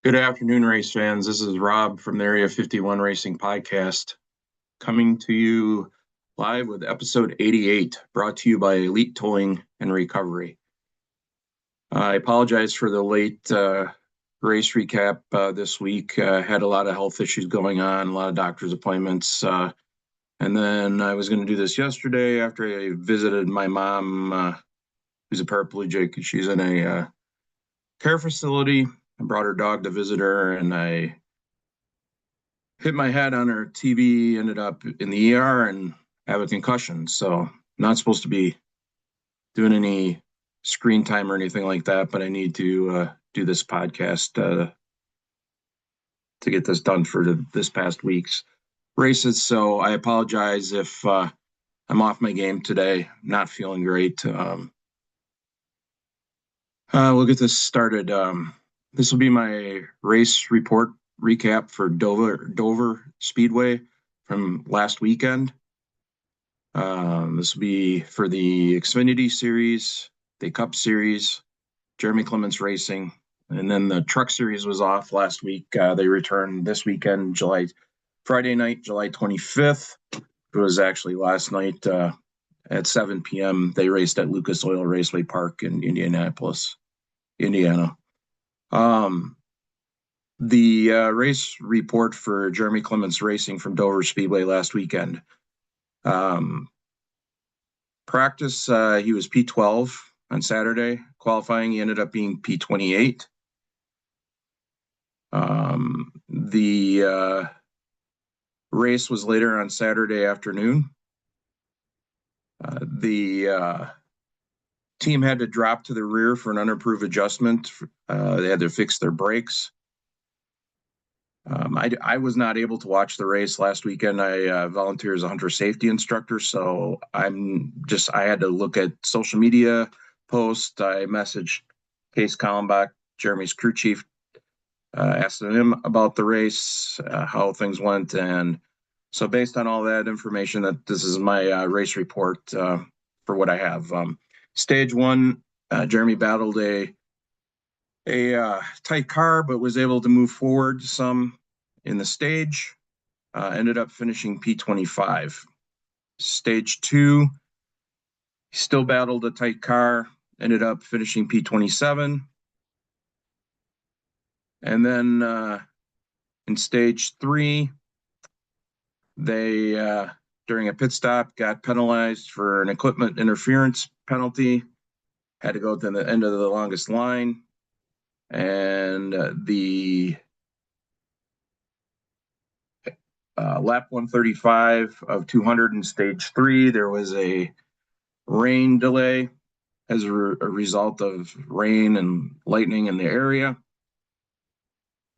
Good afternoon, race fans. This is Rob from the Area 51 Racing Podcast, coming to you live with episode 88, brought to you by Elite Towing and Recovery. I apologize for the late race recap this week. Had a lot of health issues going on, a lot of doctor's appointments. And then I was going to do this yesterday after I visited my mom, who's a paraplegic. She's in a care facility. I brought her dog to visit her, and I hit my head on her TV, ended up in the ER and have a concussion. So not supposed to be doing any screen time or anything like that, but I need to do this podcast to get this done for this past week's races. So I apologize if I'm off my game today, not feeling great. We'll get this started. This will be my race report recap for Dover Speedway from last weekend. This will be for the Xfinity Series, the Cup Series, Jeremy Clements Racing, and then the Truck Series was off last week. They returned this weekend, Friday night, July 25th. It was actually last night at 7 p.m. They raced at Lucas Oil Raceway Park in Indianapolis, Indiana. The race report for Jeremy Clements Racing from Dover Speedway last weekend. Practice, he was P12 on Saturday. Qualifying, he ended up being P28. The race was later on Saturday afternoon. The team had to drop to the rear for an unapproved adjustment. They had to fix their brakes. I was not able to watch the race last weekend. I volunteer as a hunter safety instructor, so I had to look at social media posts. I messaged Case Kallenbach, Jeremy's crew chief, asking him about the race, how things went, and so based on all that information, that this is my race report for what I have. Stage one, Jeremy battled a tight car, but was able to move forward some in the stage. Ended up finishing P25. Stage two, he still battled a tight car, ended up finishing P27. And then in stage three, they, during a pit stop, got penalized for an equipment interference penalty, had to go to the end of the longest line. And the lap 135 of 200 in stage three, there was a rain delay as a result of rain and lightning in the area.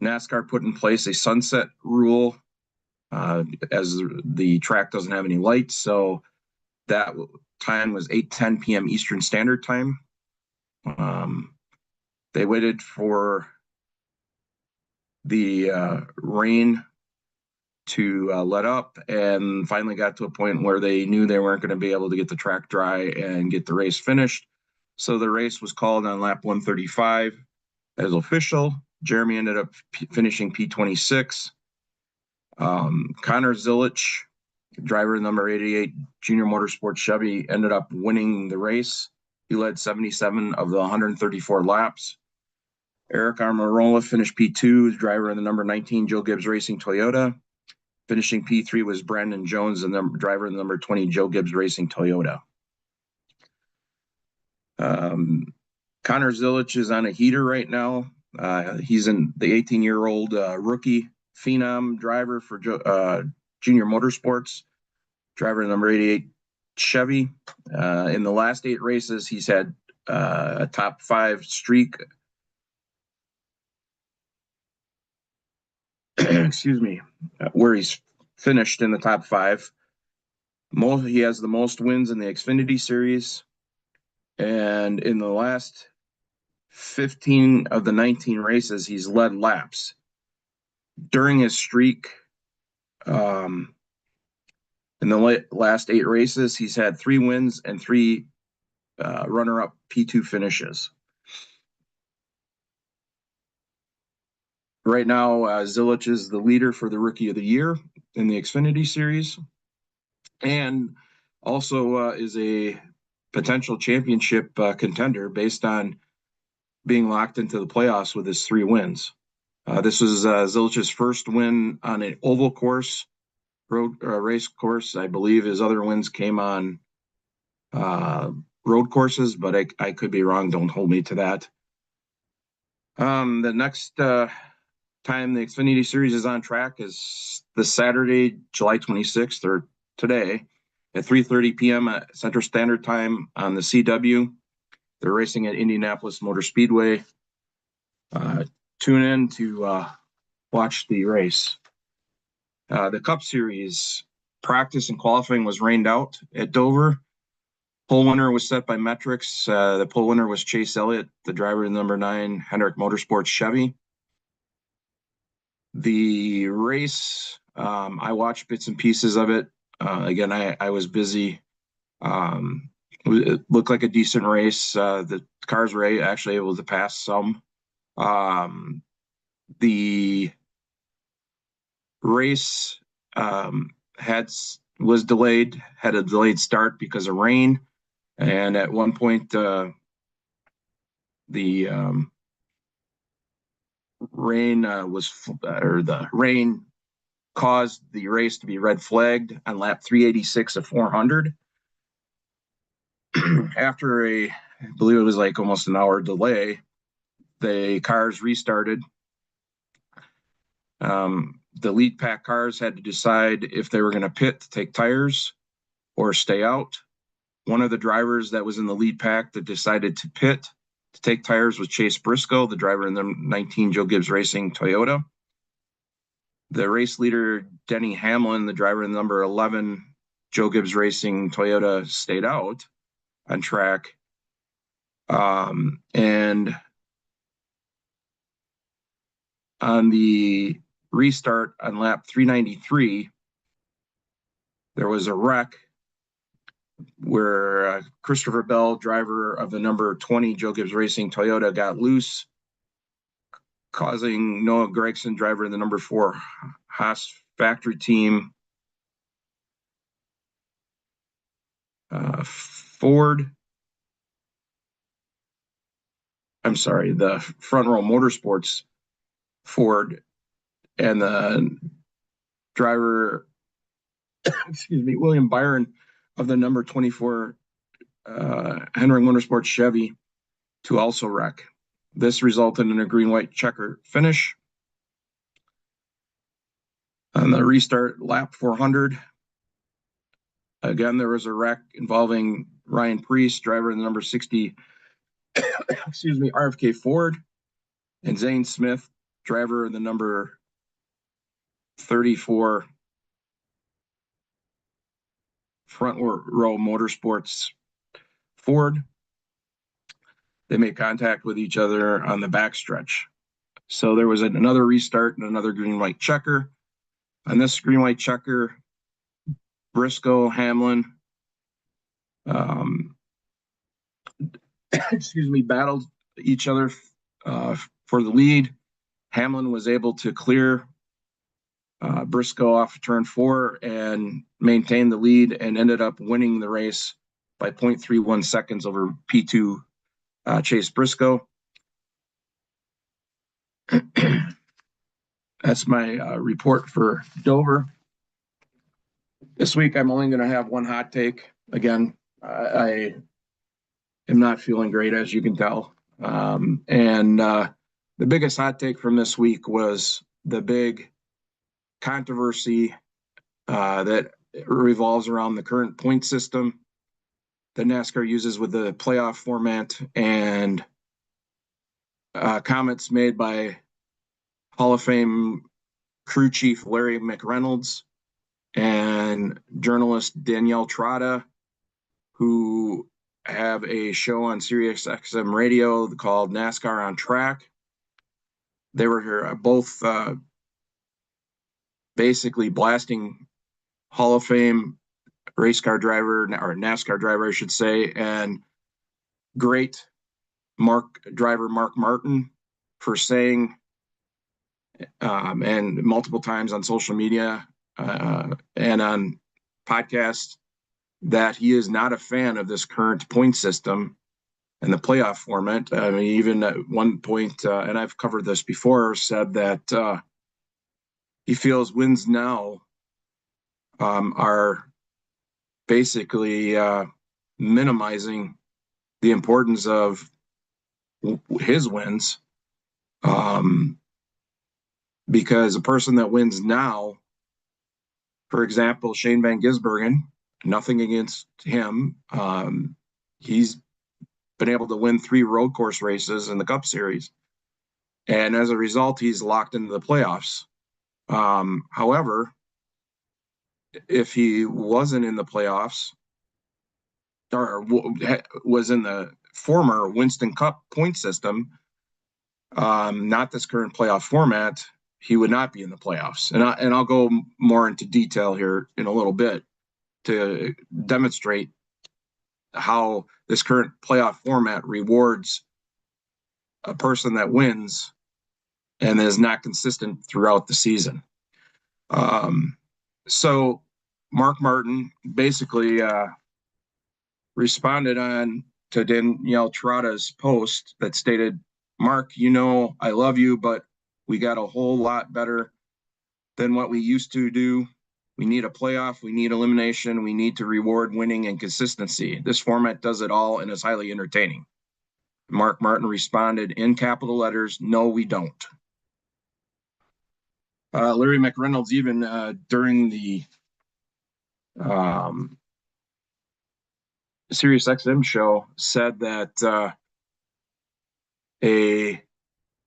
NASCAR put in place a sunset rule as the track doesn't have any lights. So that time was 8:10 p.m. Eastern Standard Time. They waited for the rain to let up and finally got to a point where they knew they weren't going to be able to get the track dry and get the race finished. So the race was called on lap 135 as official. Jeremy ended up finishing P26. Connor Zilic, driver number 88 Junior Motorsports Chevy, ended up winning the race. He led 77 of the 134 laps. Eric Almirola finished P2, driver in the number 19 Joe Gibbs Racing Toyota. Finishing P3 was Brandon Jones, the driver in the number 20 Joe Gibbs Racing Toyota. Connor Zilic is on a heater right now. He's in the 18-year-old rookie phenom driver for Junior Motorsports, driver number 88 Chevy. In the last 8 races, he's had a top 5 streak. Excuse me, where he's finished in the top 5. He has the most wins in the Xfinity Series, and in the last 15 of the 19 races, he's led laps. During his streak, in the last 8 races, he's had 3 wins and 3 runner-up P2 finishes. Right now, Zilich is the leader for the Rookie of the Year in the Xfinity Series, and also is a potential championship contender based on being locked into the playoffs with his 3 wins. This was Zilich's first win on an oval course, road race course. I believe his other wins came on road courses, but I could be wrong. Don't hold me to that. The next time the Xfinity Series is on track is this Saturday, July 26th, or today, at 3:30 p.m. at Central Standard Time on the CW. They're racing at Indianapolis Motor Speedway. Tune in to watch the race. The Cup Series practice and qualifying was rained out at Dover. Pole winner was set by metrics. The pole winner was Chase Elliott, the driver of number 9 Hendrick Motorsports Chevy. The race, I watched bits and pieces of it. Again, I was busy. It looked like a decent race. The cars were actually able to pass some. The race was delayed, had a delayed start because of rain, and at one point the rain caused the race to be red flagged on lap 386 of 400. After I believe it was like almost an hour delay, the cars restarted. The lead pack cars had to decide if they were going to pit to take tires or stay out. One of the drivers that was in the lead pack that decided to pit to take tires was Chase Briscoe, the driver in the 19 Joe Gibbs Racing Toyota. The race leader, Denny Hamlin, the driver in the number 11 Joe Gibbs Racing Toyota, stayed out on track. And on the restart on lap 393, there was a wreck where Christopher Bell, driver of the number 20 Joe Gibbs Racing Toyota, got loose, causing Noah Gragson, driver of the number 4 Haas factory team, the Front Row Motorsports Ford, and the driver, William Byron of the number 24 Hendrick Motorsports Chevy, to also wreck. This resulted in a green-white checker finish. On the restart, lap 400, again, there was a wreck involving Ryan Preece, driver of the number 60 RFK Ford, and Zane Smith, driver of the number 34 Front Row Motorsports Ford. They made contact with each other on the backstretch. So there was another restart and another green-white checker. On this green-white checker, Briscoe, Hamlin, battled each other for the lead. Hamlin was able to clear Briscoe off turn 4 and maintain the lead, and ended up winning the race by 0.31 seconds over P2 Chase Briscoe. That's my report for Dover. This week, I'm only going to have one hot take. Again, I am not feeling great, as you can tell. The biggest hot take from this week was the big controversy that revolves around the current point system that NASCAR uses with the playoff format, and comments made by Hall of Fame crew chief Larry McReynolds and journalist Danielle Trotta, who have a show on SiriusXM radio called NASCAR on Track. They were both basically blasting Hall of Fame race car driver, or NASCAR driver, I should say, and great driver Mark Martin, for saying and multiple times on social media and on podcasts that he is not a fan of this current point system and the playoff format. I mean, even at one point, and I've covered this before, said that he feels wins now are basically minimizing the importance of his wins, because a person that wins now, for example, Shane Van Gisbergen, nothing against him, he's been able to win 3 road course races in the Cup Series, and as a result, he's locked into the playoffs. However, if he wasn't in the playoffs or was in the former Winston Cup point system, not this current playoff format, he would not be in the playoffs. And I'll go more into detail here in a little bit to demonstrate how this current playoff format rewards a person that wins and is not consistent throughout the season. So Mark Martin basically responded on to Danielle Trotta's post that stated, "Mark, I love you, but we got a whole lot better than what we used to do. We need a playoff. We need elimination. We need to reward winning and consistency. This format does it all and is highly entertaining." Mark Martin responded in capital letters, "No, we don't." Larry McReynolds, even during the Sirius XM show, said that a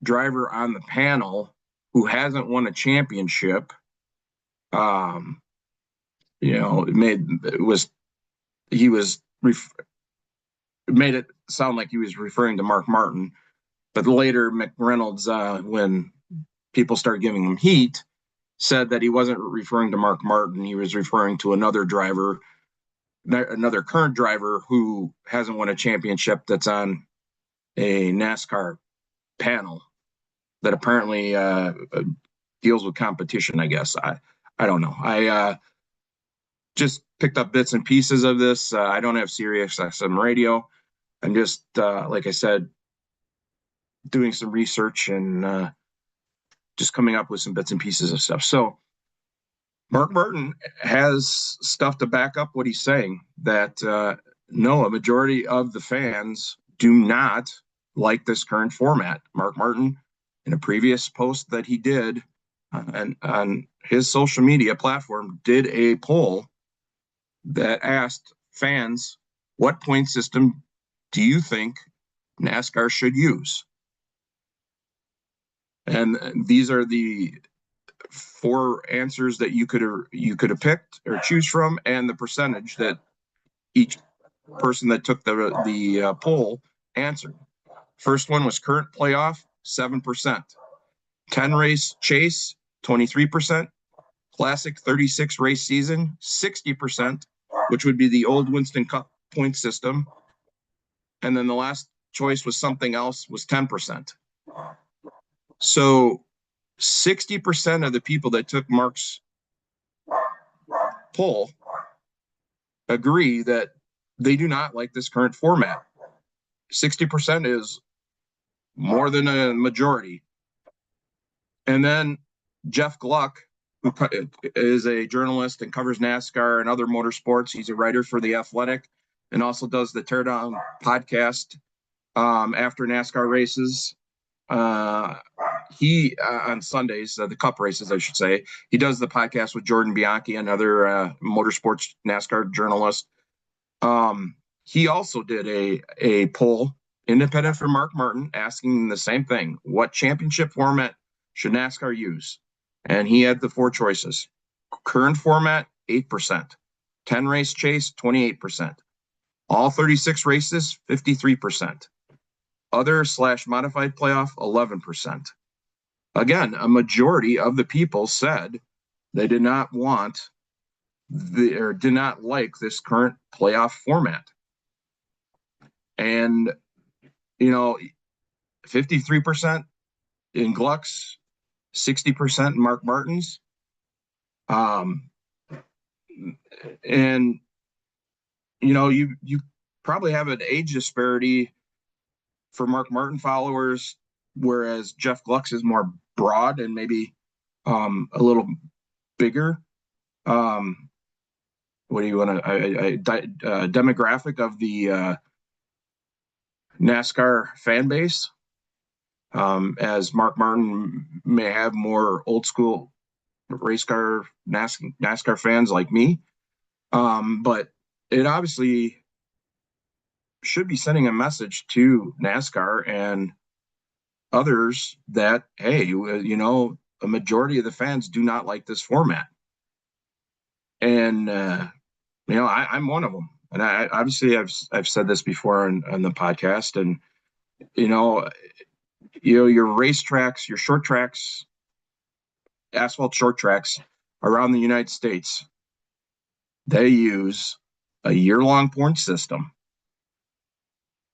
driver on the panel who hasn't won a championship, made it sound like he was referring to Mark Martin. But later, McReynolds, when people started giving him heat, said that he wasn't referring to Mark Martin. He was referring to another current driver who hasn't won a championship that's on a NASCAR panel that apparently deals with competition, I guess. I don't know. I just picked up bits and pieces of this. I don't have Sirius XM radio. I'm just, like I said, doing some research and just coming up with some bits and pieces of stuff. So Mark Martin has stuff to back up what he's saying, that no, a majority of the fans do not like this current format. Mark Martin, in a previous post that he did on his social media platform, did a poll that asked fans, what point system do you think NASCAR should use? And these are the 4 answers that you could have picked or choose from, and the percentage that each person that took the poll answered. First one was current playoff, 7%. 10 race chase, 23%. Classic 36 race season, 60%, which would be the old Winston Cup point system. And then the last choice was something else, was 10%. So 60% of the people that took Mark's poll agree that they do not like this current format. 60% is more than a majority. And then Jeff Gluck, who is a journalist and covers NASCAR and other motorsports. He's a writer for The Athletic and also does the Teardown podcast after NASCAR races. He on Sundays, the Cup races, I should say, he does the podcast with Jordan Bianchi, another motorsports NASCAR journalist. He also did a poll independent from Mark Martin, asking the same thing: what championship format should NASCAR use? And he had the 4 choices: current format, 8%; 10 race chase, 28%; all 36 races, 53%; other/modified playoff, 11%. Again, a majority of the people said they did not want or did not like this current playoff format. And 53% in Gluck's 60% Mark Martin's. And you probably have an age disparity for Mark Martin followers, whereas Jeff Gluck's is more broad and maybe a little bigger. What do you want to demographic of the NASCAR fan base? As Mark Martin may have more old school race car NASCAR fans like me, but it obviously should be sending a message to NASCAR and others that, hey, a majority of the fans do not like this format. And, I'm one of them. And I obviously I've said this before on the podcast, and, your racetracks, your short tracks, asphalt short tracks around the United States, they use a year-long point system.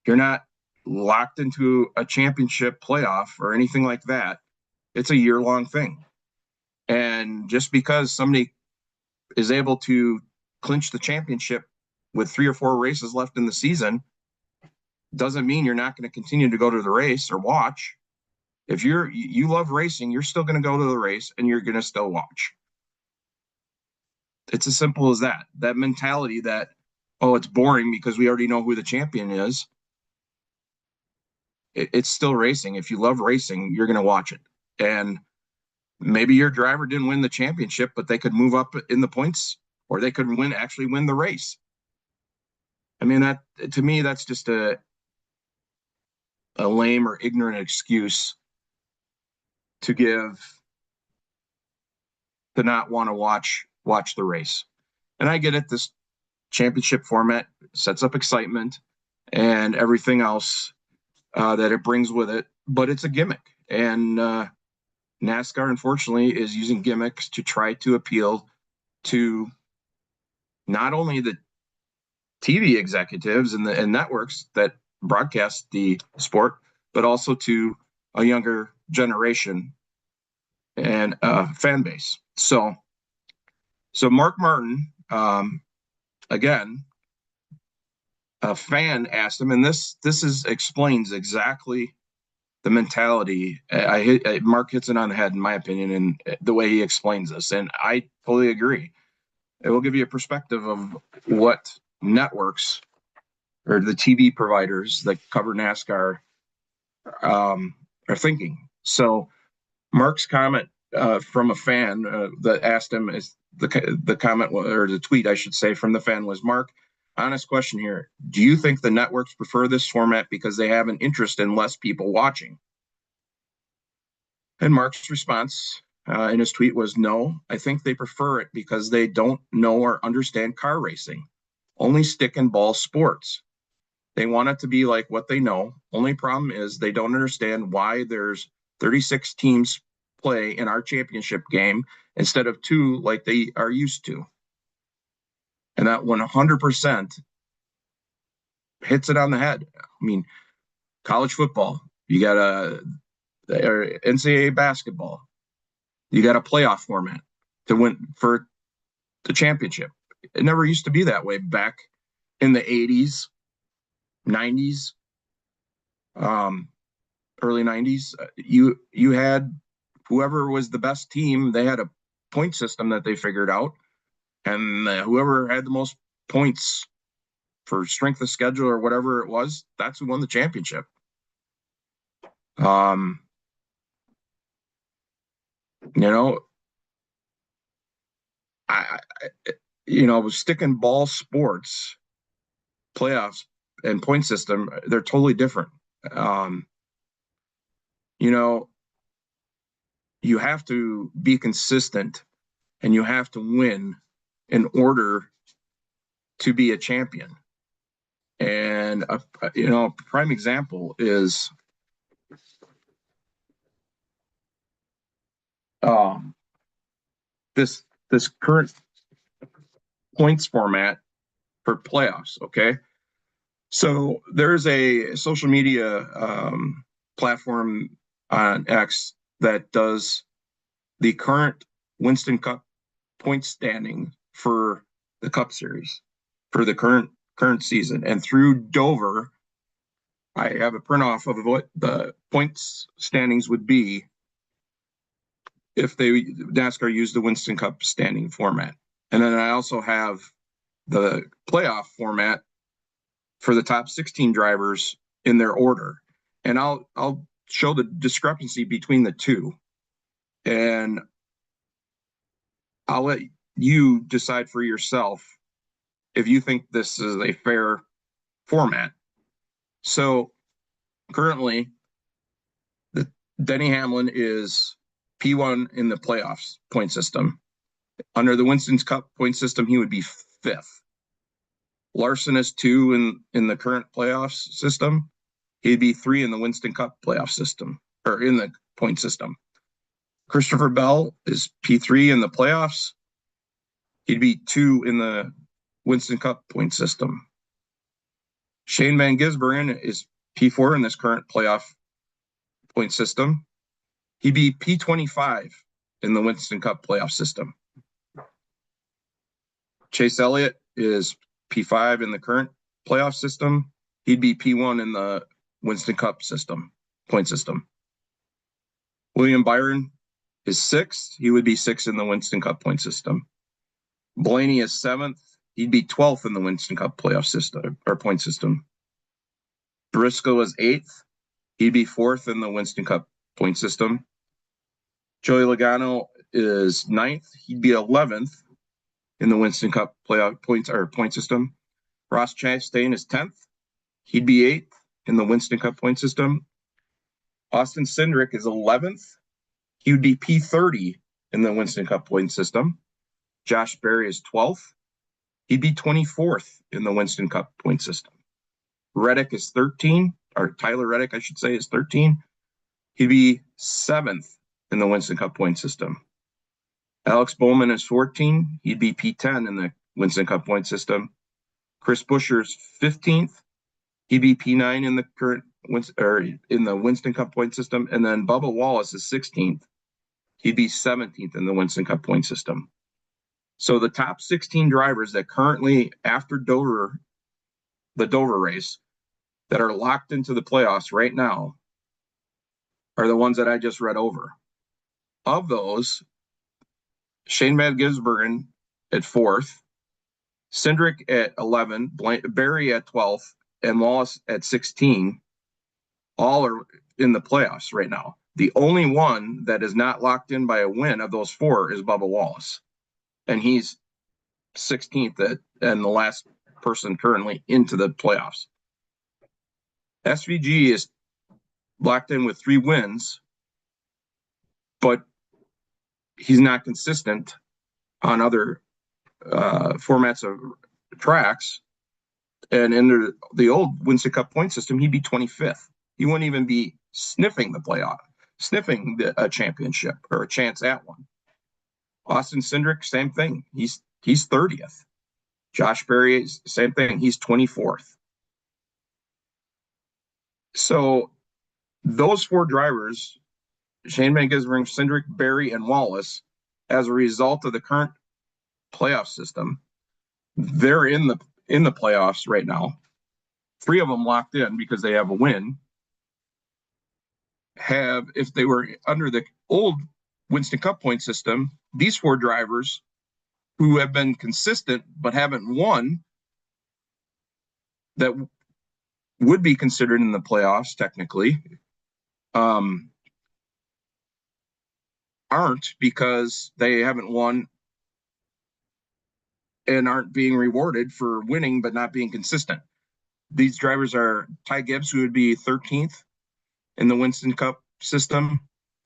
You're not locked into a championship playoff or anything like that. It's a year-long thing. And just because somebody is able to clinch the championship with 3 or 4 races left in the season doesn't mean you're not going to continue to go to the race or watch. If you love racing, you're still going to go to the race and you're going to still watch. It's as simple as that. That mentality that, oh, it's boring because we already know who the champion is. It's still racing. If you love racing, you're going to watch it. And maybe your driver didn't win the championship, but they could move up in the points, or they could actually win the race. I mean, that to me, that's just a lame or ignorant excuse to not want to watch the race. And I get it. This championship format sets up excitement and everything else that it brings with it, but it's a gimmick. And NASCAR, unfortunately, is using gimmicks to try to appeal to not only the TV executives and networks that broadcast the sport, but also to a younger generation and fan base. So Mark Martin, again, a fan asked him, and this explains exactly the mentality. Mark hits it on the head, in my opinion, and the way he explains this, and I totally agree. It will give you a perspective of what networks or the TV providers that cover NASCAR are thinking. So Mark's comment from a fan that asked him, is the comment, or the tweet, I should say, from the fan was, Mark, honest question here. Do you think the networks prefer this format because they have an interest in less people watching? And Mark's response in his tweet was, no, I think they prefer it because they don't know or understand car racing, only stick and ball sports. They want it to be like what they know. Only problem is they don't understand why there's 36 teams play in our championship game instead of 2 like they are used to. And that 100% hits it on the head. I mean, college football, you got NCAA basketball, you got a playoff format to win for the championship. It never used to be that way back in the 80s, 90s, early 90s. You had whoever was the best team, they had a point system that they figured out, and whoever had the most points for strength of schedule or whatever it was, that's who won the championship. Stick and ball sports, playoffs, and point system, they're totally different. You have to be consistent and you have to win in order to be a champion. And a prime example is this current points format for playoffs. Okay, so there's a social media platform on X that does the current Winston Cup point standing for the Cup Series for the current season. And through Dover, I have a print off of what the points standings would be if NASCAR used the Winston Cup standing format. And then I also have the playoff format for the top 16 drivers in their order. And I'll show the discrepancy between the two. And I'll let you decide for yourself if you think this is a fair format. So currently, Denny Hamlin is P1 in the playoffs point system. Under the Winston's Cup point system, he would be 5th. Larson is 2 in the current playoffs system. He'd be 3 in the Winston Cup playoff system, or in the point system. Christopher Bell is P3 in the playoffs. He'd be 2 in the Winston Cup point system. Shane Van Gisbergen is P4 in this current playoff point system. He'd be P25 in the Winston Cup playoff system. Chase Elliott is P5 in the current playoff system. He'd be P1 in the Winston Cup system, point system. William Byron is 6th. He would be 6th in the Winston Cup point system. Blaney is 7th. He'd be 12th in the Winston Cup playoff system or point system. Briscoe is 8th. He'd be 4th in the Winston Cup point system. Joey Logano is 9th. He'd be 11th in the Winston Cup playoff points or point system. Ross Chastain is 10th. He'd be 8th in the Winston Cup point system. Austin Cindric is 11th. He would be P30 in the Winston Cup point system. Josh Berry is 12th. He'd be 24th in the Winston Cup point system. Reddick is 13, or Tyler Reddick, I should say, is 13. He'd be 7th in the Winston Cup point system. Alex Bowman is 14. He'd be P10 in the Winston Cup point system. Chris Buescher is 15th. He'd be P9 in the current in the Winston Cup point system. And then Bubba Wallace is 16th. He'd be 17th in the Winston Cup point system. So the top 16 drivers that currently, after the Dover race, that are locked into the playoffs right now are the ones that I just read over. Of those, Shane Van Gisbergen at 4th, Cindric at 11, Berry at 12th, and Wallace at 16, all are in the playoffs right now. The only one that is not locked in by a win of those 4 is Bubba Wallace. And he's 16th and the last person currently into the playoffs. SVG is locked in with 3 wins, but he's not consistent on other formats of tracks. And in the old Winston Cup point system, he'd be 25th. He wouldn't even be sniffing a championship or a chance at one. Austin Cindric, same thing. He's 30th. Josh Berry, same thing. He's 24th. So those 4 drivers, Shane Van Gisbergen, Cindric, Berry, and Wallace, as a result of the current playoff system, they're in the playoffs right now. 3 of them locked in because they have a win. If they were under the old Winston Cup point system, these 4 drivers who have been consistent but haven't won, that would be considered in the playoffs technically, aren't, because they haven't won and aren't being rewarded for winning but not being consistent. These drivers are Ty Gibbs, who would be 13th in the Winston Cup system,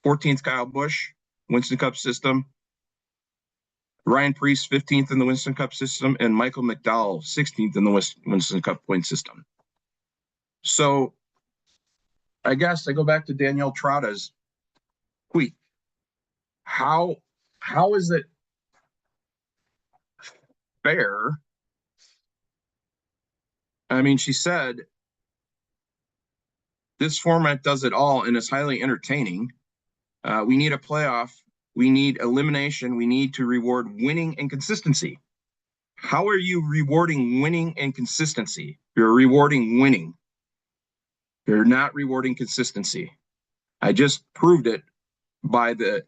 14th Kyle Busch, Winston Cup system, Ryan Preece 15th in the Winston Cup system, and Michael McDowell 16th in the Winston Cup point system. So I guess I go back to Danielle Trotta's tweet. How is it fair? I mean, she said, this format does it all and is highly entertaining. We need a playoff We need elimination. We need to reward winning and consistency. How are you rewarding winning and consistency? You're rewarding winning. You're not rewarding consistency. I just proved it by the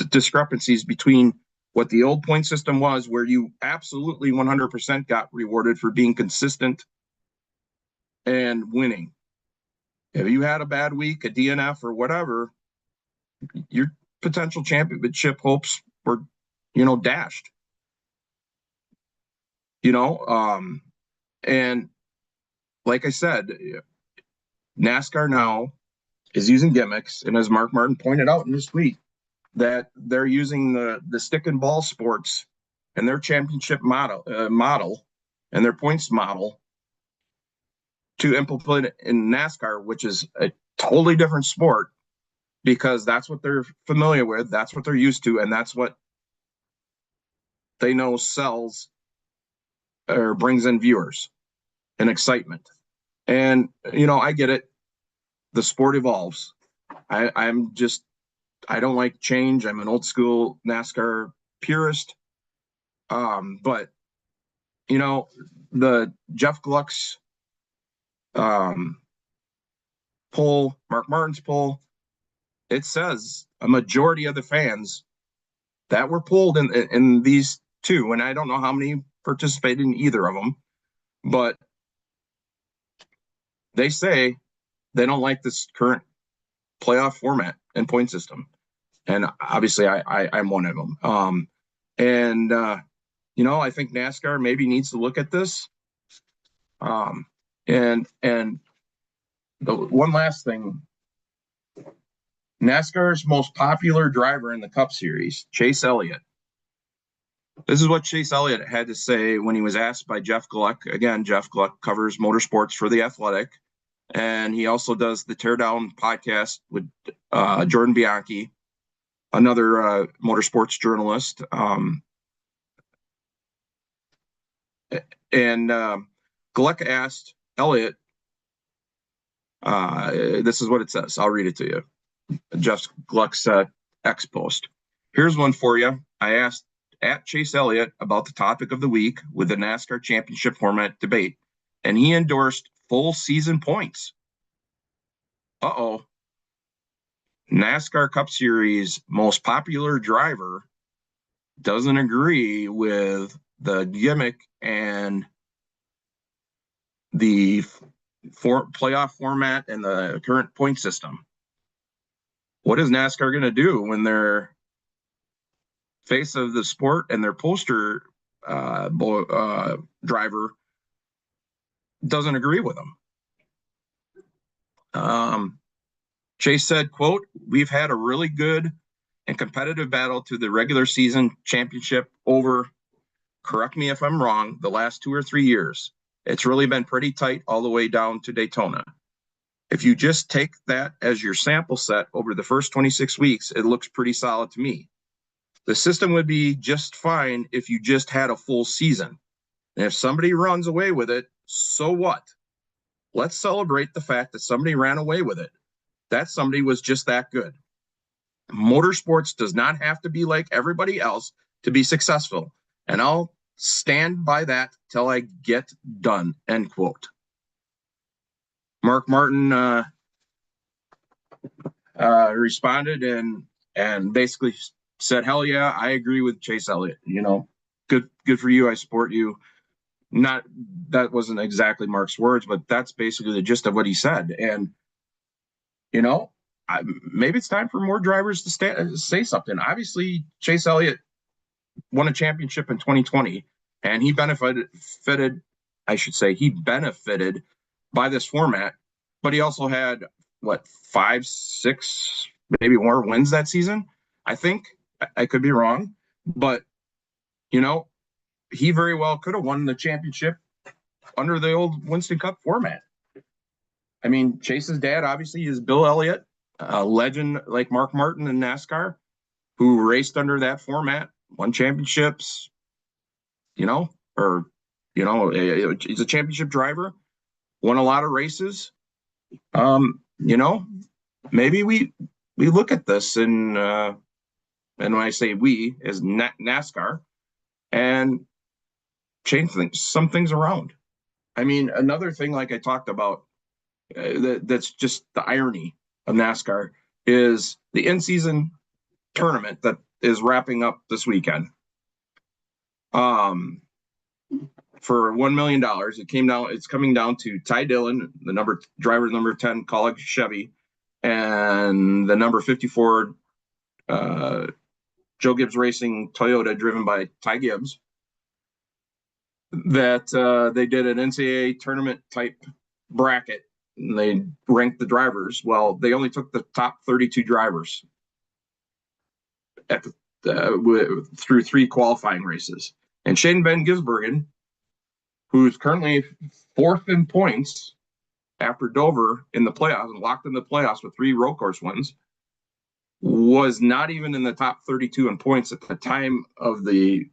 discrepancies between what the old point system was, where you absolutely 100% got rewarded for being consistent and winning. If you had a bad week, a DNF or whatever, your potential championship hopes were, dashed. And like I said, NASCAR now is using gimmicks, and as Mark Martin pointed out in his tweet, that they're using the stick and ball sports and their championship model and their points model to implement it in NASCAR, which is a totally different sport, because that's what they're familiar with, that's what they're used to, and that's what they know sells or brings in viewers and excitement. And I get it. The sport evolves. I don't like change. I'm an old school NASCAR purist. But the Jeff Gluck's poll, Mark Martin's poll, it says a majority of the fans that were polled in these two, and I don't know how many participated in either of them, but they say they don't like this current playoff format and point system. And obviously I'm one of them. I think NASCAR maybe needs to look at this. And the one last thing, NASCAR's most popular driver in the Cup Series, Chase Elliott. This is what Chase Elliott had to say when he was asked by Jeff Gluck. Again, Jeff Gluck covers motorsports for The Athletic, and he also does the Teardown podcast with Jordan Bianchi, another motorsports journalist. Gluck asked Elliott, this is what it says. I'll read it to you. Jeff Gluck's X post. Here's one for you. I asked at Chase Elliott about the topic of the week with the NASCAR championship format debate, and he endorsed full season points. NASCAR Cup Series most popular driver doesn't agree with the gimmick and the playoff format and the current point system. What is NASCAR going to do when their face of the sport and their poster driver doesn't agree with them? Chase said, quote, "We've had a really good and competitive battle to the regular season championship over, correct me if I'm wrong, the last 2 or 3 years. It's really been pretty tight all the way down to Daytona. If you just take that as your sample set over the first 26 weeks, it looks pretty solid to me. The system would be just fine if you just had a full season. And if somebody runs away with it, so what? Let's celebrate the fact that somebody ran away with it. That somebody was just that good. Motorsports does not have to be like everybody else to be successful. And I'll stand by that till I get done," end quote. Mark Martin responded and basically said, "Hell yeah, I agree with Chase Elliott. Good for you. I support you." That wasn't exactly Mark's words, but that's basically the gist of what he said. And maybe it's time for more drivers to say something. Obviously, Chase Elliott won a championship in 2020, and he benefited by this format, but he also had 5, 6, maybe more wins that season. I think I could be wrong, but he very well could have won the championship under the old Winston Cup format. I mean, Chase's dad obviously is Bill Elliott, a legend like Mark Martin in NASCAR, who raced under that format, won championships, he's a championship driver, won a lot of races. Maybe we look at this and and when I say we, is NASCAR, and change some things around. I mean, another thing, like I talked about, that's just the irony of NASCAR is the in-season tournament that is wrapping up this weekend. For $1 million, it's coming down to Ty Dillon, the driver number 10 Kaulig Chevy, and the number 54 Joe Gibbs Racing Toyota, driven by Ty Gibbs. That they did an NCAA tournament type bracket, and they ranked the drivers. Well, they only took the top 32 drivers at through 3 qualifying races. And Shane Van Gisbergen, who's currently 4th in points after Dover in the playoffs and locked in the playoffs with 3 road course wins, was not even in the top 32 in points at the time of the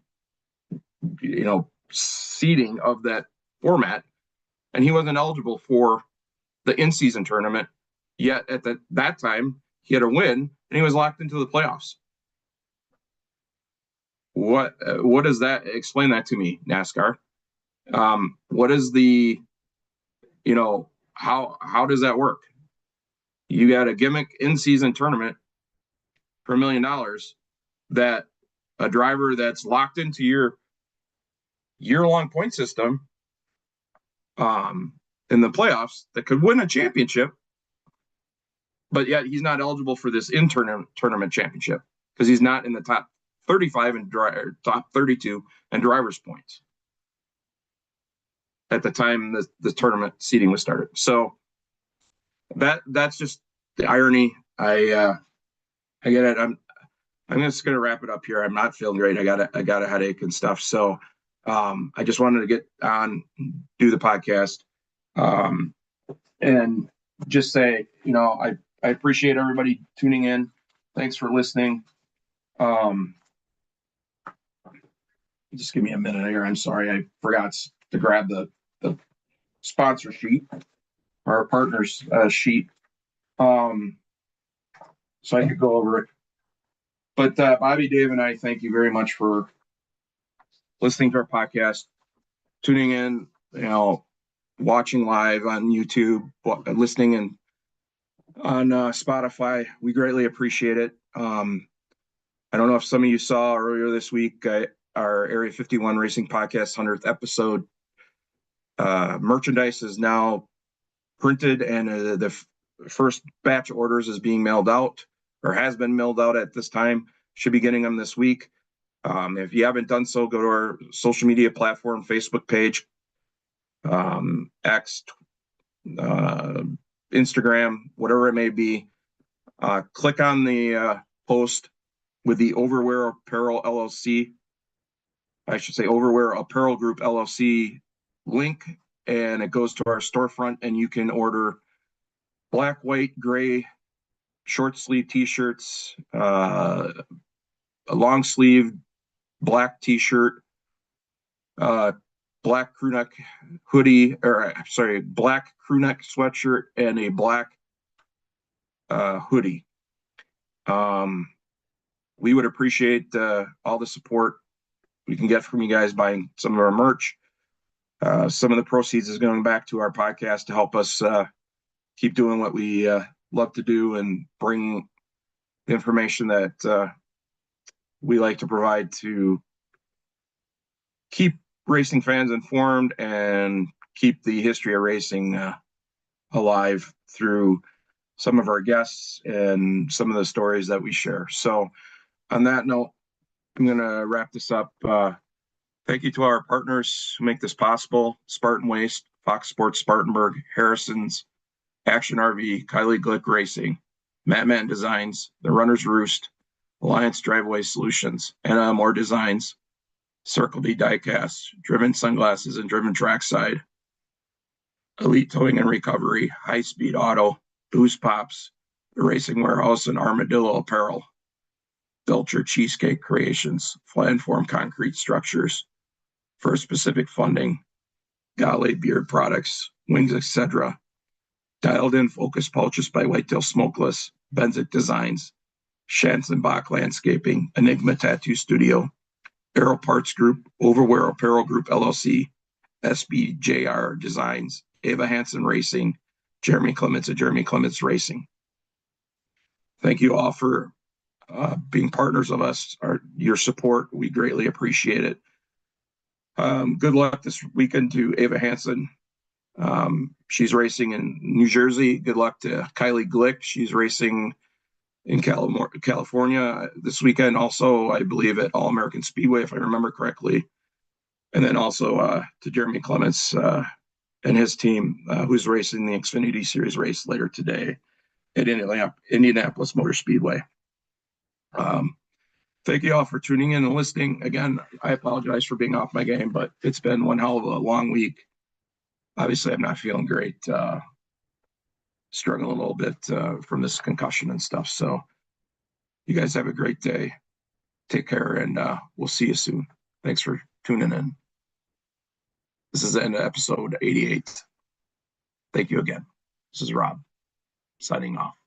seeding of that format, and he wasn't eligible for the in-season tournament. Yet at that time, he had a win and he was locked into the playoffs. What does that explain? That to me, NASCAR. What is the, how does that work? You got a gimmick in-season tournament for $1 million that a driver that's locked into your year-long point system in the playoffs that could win a championship, but yet he's not eligible for this tournament championship because he's not in the top 35 and top 32 and driver's points at the time the tournament seeding was started. So that's just the irony. I get it. I'm just gonna wrap it up here. I'm not feeling great. I got a headache and stuff. So I just wanted to get on, do the podcast, and just say, I appreciate everybody tuning in. Thanks for listening. Just give me a minute here. I'm sorry, I forgot to grab the sponsor sheet, or our partners sheet, so I could go over it. But Bobby, Dave, and I thank you very much for listening to our podcast, tuning in, watching live on YouTube, listening and on Spotify. We greatly appreciate it. I don't know if some of you saw earlier this week, our Area 51 Racing Podcast 100th episode. Merchandise is now printed, and the first batch of orders is being mailed out, or has been mailed out at this time. Should be getting them this week. If you haven't done so, go to our social media platform, Facebook page, X, Instagram, whatever it may be. Click on the post with the Overwear Apparel LLC. I should say Overwear Apparel Group LLC link, and it goes to our storefront, and you can order black, white, gray, short sleeve t-shirts, a long sleeve black t-shirt, black crew neck hoodie, black crew neck sweatshirt, and a black hoodie. We would appreciate all the support we can get from you guys buying some of our merch. Some of the proceeds is going back to our podcast to help us keep doing what we love to do and bring the information that we like to provide to keep racing fans informed and keep the history of racing alive through some of our guests and some of the stories that we share. So on that note, I'm going to wrap this up. Thank you to our partners who make this possible: Spartan Waste, Fox Sports Spartanburg, Harrison's, Action RV, Kylie Glick Racing, Matman Designs, The Runner's Roost, Alliance Driveway Solutions, NMR Designs, Circle D Diecast, Driven Sunglasses and Driven Trackside, Elite Towing and Recovery, High Speed Auto, Boost Pops, The Racing Warehouse, and Armadillo Apparel, Belcher Cheesecake Creations, Flat Form Concrete Structures, First Pacific Funding, Gale Beard Products, Wings, etc., Dialed In Focus Pouches by Whitetail Smokeless, Benzik Designs, Schanzenbach Landscaping, Enigma Tattoo Studio, Aero Parts Group, Overwear Apparel Group LLC, SBJR Designs, Ava Hansen Racing, Jeremy Clements at Jeremy Clements Racing. Thank you all for being partners of us, your support. We greatly appreciate it. Good luck this weekend to Ava Hansen. She's racing in New Jersey. Good luck to Kylie Glick. She's racing in California this weekend, also, I believe, at All American Speedway, if I remember correctly. And then also to Jeremy Clements and his team, who's racing the Xfinity Series race later today at Indianapolis Motor Speedway. Thank you all for tuning in and listening. Again, I apologize for being off my game, but it's been one hell of a long week. Obviously, I'm not feeling great. Struggling a little bit from this concussion and stuff. So you guys have a great day. Take care, and we'll see you soon. Thanks for tuning in. This is the end of episode 88. Thank you again. This is Rob, signing off.